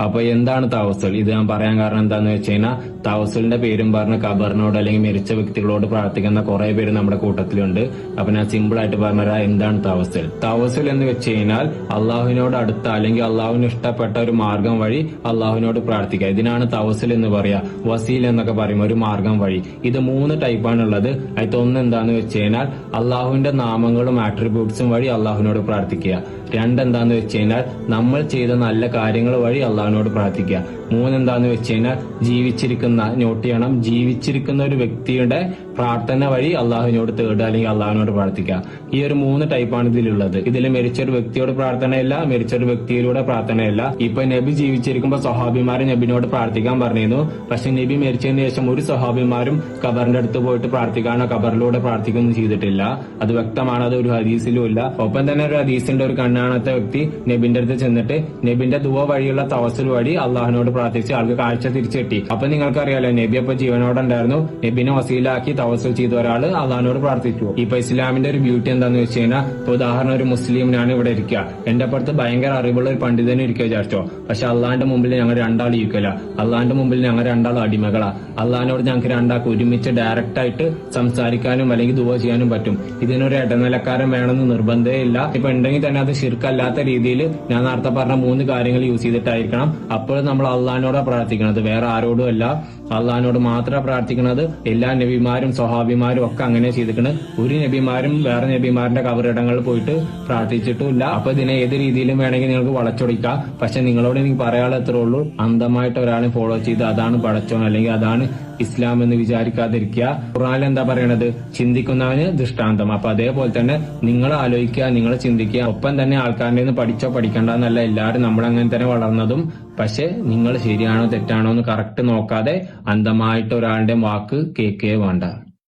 അപ്പൊ എന്താണ് തവസ്സുൽ? ഇത് ഞാൻ പറയാൻ കാരണം എന്താന്ന് വെച്ച് കഴിഞ്ഞാൽ തവസ്സുലിന്റെ പേരും പറഞ്ഞ് ഖബറിനോട് അല്ലെങ്കിൽ മരിച്ച വ്യക്തികളോട് പ്രാർത്ഥിക്കുന്ന കുറെ പേര് നമ്മുടെ കൂട്ടത്തിലുണ്ട്. അപ്പൊ ഞാൻ സിമ്പിൾ ആയിട്ട് പറഞ്ഞുതരാം എന്താണ് തവസ്സുൽ. തവസ്സുൽ എന്ന് വെച്ച് കഴിഞ്ഞാൽ അള്ളാഹുവിനോട് അടുത്ത അല്ലെങ്കിൽ അള്ളാഹുവിന് ഇഷ്ടപ്പെട്ട ഒരു മാർഗം വഴി അള്ളാഹുവിനോട് പ്രാർത്ഥിക്കുക. ഇതിനാണ് തവസ്സുൽ എന്ന് പറയാ. വസീൽ എന്നൊക്കെ പറയും ഒരു മാർഗം വഴി. ഇത് 3 ടൈപ്പാണുള്ളത്. അതിൽ ഒന്ന് എന്താന്ന് വെച്ച് കഴിഞ്ഞാൽ അള്ളാഹുവിന്റെ നാമങ്ങളും ആട്രിബ്യൂട്ട്സും വഴി അള്ളാഹുവിനോട് പ്രാർത്ഥിക്കുക. 2 എന്താന്ന് വെച്ച് കഴിഞ്ഞാൽ നമ്മൾ ചെയ്ത നല്ല കാര്യങ്ങൾ വഴി അള്ളാഹുവിനോട് പ്രാർത്ഥിക്കുക. 3 എന്താന്ന് വെച്ച് കഴിഞ്ഞാൽ നോട്ട് ചെയ്യണം, ജീവിച്ചിരിക്കുന്ന ഒരു വ്യക്തിയുടെ പ്രാർത്ഥന വഴി അള്ളാഹുവിനോട് തേടുക അല്ലെങ്കിൽ അള്ളാഹുവിനോട് പ്രാർത്ഥിക്കുക. ഈ ഒരു 3 ടൈപ്പാണ് ഇതിലുള്ളത്. ഇതിൽ മരിച്ചൊരു വ്യക്തിയോട് പ്രാർത്ഥനയില്ല, മരിച്ചൊരു വ്യക്തിയിലൂടെ പ്രാർത്ഥനയില്ല. ഇപ്പൊ നബി ജീവിച്ചിരിക്കുമ്പോൾ സ്വഹാബിമാര് നബിനോട് പ്രാർത്ഥിക്കാൻ പറഞ്ഞിരുന്നു. പക്ഷെ നബി മരിച്ചതിന് ശേഷം ഒരു സ്വഹാബിമാരും ഖബറിന്റെ അടുത്ത് പോയിട്ട് പ്രാർത്ഥിക്കാനോ ഖബറിലൂടെ പ്രാർത്ഥിക്കുകയൊന്നും ചെയ്തിട്ടില്ല. അത് വ്യക്തമാണ്, അത് ഒരു ഹദീസിലും ഇല്ല. ഒപ്പം തന്നെ ഒരു ഹദീസിന്റെ ഒരു കണ്ണാണത്തെ വ്യക്തി നബിന്റെ അടുത്ത് ചെന്നിട്ട് നബിന്റെ ദുവ വഴിയുള്ള തവസ്സുൽ വഴി അള്ളാഹുവിനോട് പ്രാർത്ഥിച്ച് ആൾക്ക് കാഴ്ച തിരിച്ചു കിട്ടി. അപ്പൊ നിങ്ങൾക്കറിയാലോ നബി അപ്പൊ ജീവനോടെ ഉണ്ടായിരുന്നു. നബിനെ വസീലാക്കി തവസ്സുൽ ചെയ്ത ഒരാള് അള്ളാഹുവിനോട് പ്രാർത്ഥിച്ചു. ഇപ്പൊ ഇസ്ലാമിന്റെ ഒരു ബ്യൂട്ടി എന്താന്ന് വെച്ച് കഴിഞ്ഞാൽ ഇപ്പൊ ഉദാഹരണം ഒരു മുസ്ലിമിനാണ് ഇവിടെ ഇരിക്കുക, എന്റെ അപ്പുറത്ത് ഭയങ്കര അറിവുള്ള ഒരു പണ്ഡിതനും ഇരിക്കുക വിചാരിച്ചോ. പക്ഷെ അള്ളാഹിന്റെ മുമ്പിൽ ഞങ്ങൾ രണ്ടാൾ ഇരിക്കില്ല. അള്ളാഹിന്റെ മുമ്പിൽ ഞങ്ങൾ രണ്ടാൾ അടിമകളാ. അള്ളാഹിനോട് ഞങ്ങൾക്ക് രണ്ടാൾക്ക് ഒരുമിച്ച് ഡയറക്റ്റ് ആയിട്ട് സംസാരിക്കാനും അല്ലെങ്കിൽ ദുവ ചെയ്യാനും പറ്റും. ഇതിനൊരു ഇടനിലക്കാരൻ വേണമെന്ന് നിർബന്ധമേ ഇല്ല. ഇപ്പൊ ഉണ്ടെങ്കിൽ തന്നെ അത് ശിർക്കല്ലാത്ത രീതിയിൽ ഞാൻ നേരത്തെ പറഞ്ഞ 3 കാര്യങ്ങൾ യൂസ് ചെയ്തിട്ടായിരിക്കണം. അപ്പോൾ നമ്മൾ അള്ളാഹിനോടാ പ്രാർത്ഥിക്കണത്, വേറെ ആരോടും അല്ല. അള്ളാഹിനോട് മാത്രം പ്രാർത്ഥിക്കുന്നത്. എല്ലാ നബിമാരും സ്വഹാബിമാരും ഒക്കെ അങ്ങനെ ചെയ്തിട്ടുണ്ട്. ഒരു നബിമാരും വേറെ നബിമാരുടെ കബറിടങ്ങളിൽ പോയിട്ട് പ്രാർത്ഥിച്ചിട്ടില്ല. അപ്പൊ ഇതിനെ ഏത് രീതിയിലും വേണമെങ്കിൽ നിങ്ങൾക്ക് വളച്ചൊടിക്കാം. പക്ഷെ നിങ്ങളോട് എനിക്ക് പറയാനുള്ള എത്ര ഉള്ളൂ, അന്ധമായിട്ട് ഒരാളെ ഫോളോ ചെയ്ത് അതാണ് പടച്ചോൻ അല്ലെങ്കിൽ അതാണ് ഇസ്ലാം എന്ന് വിചാരിക്കാതിരിക്കുക. ഖുർആനിൽ എന്താ പറയണത്? ചിന്തിക്കുന്നവന് ദൃഷ്ടാന്തം. അപ്പൊ അതേപോലെ തന്നെ നിങ്ങൾ ആലോചിക്കുക, നിങ്ങൾ ചിന്തിക്കുക. ഒപ്പം തന്നെ ആൾക്കാരുടെ നിന്ന് പഠിച്ചോ പഠിക്കണ്ടെന്നല്ല, എല്ലാവരും നമ്മളങ്ങനെ തന്നെ വളർന്നതും. പക്ഷെ നിങ്ങൾ ശരിയാണോ തെറ്റാണോ എന്ന് കറക്റ്റ് നോക്കാതെ അന്ധമായിട്ട് ഒരാളുടെ വാക്ക് കേൾക്കുകയേ വേണ്ട.